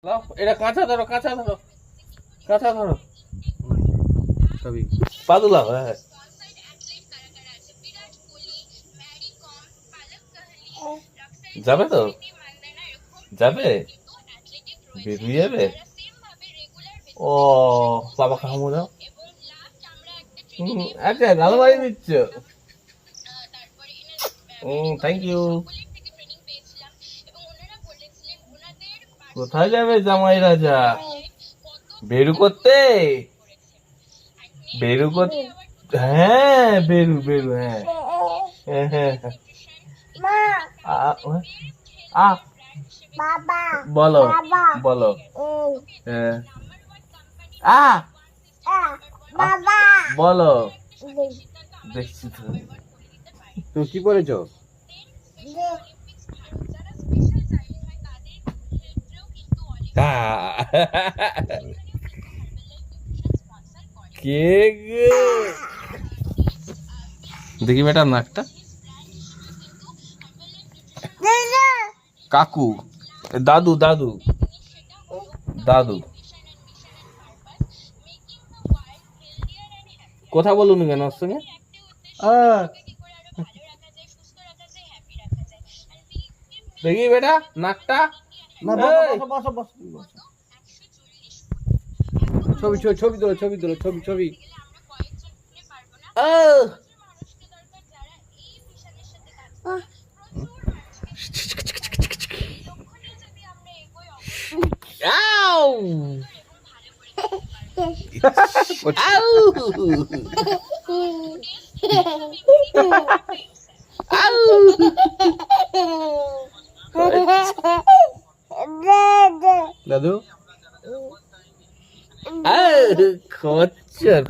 লাও, এটা কাঁচা ধরো, কাঁচা ধরো, কাঁচা ধরো সবই পাদু লাও। হ্যাঁ যাবে তো, যাবে, বেরিয়ে যাবে। ও বাবা খামো দাও। আচ্ছা গাল বাড়ি দিচ্ছ। Thank you. কোথায় যাবে জামাই রাজা? বেরু করতে, বেরু করতে। হ্যাঁ বেরু বেরু, হ্যাঁ হ্যাঁ হ্যাঁ হ্যাঁ। আ বাবা বলো বাবা বলো। হ্যাঁ আ বাবা বলো। দেখছি তো। তুমি কি পড়েছো? কে গে? দেখি বেটা নাকটা। কাকু, দাদু দাদু দাদু। কথা বলুন কেন ওর সঙ্গে? দেখি বেটা নাকটা। না এই, বসো বসো বসো বসো। ছবি ছবি ছবি তোলো, ছবি তোলো, ছবি ছবি। আহ! আউ! আউ! আউ! দাদু আহ! খচ্চর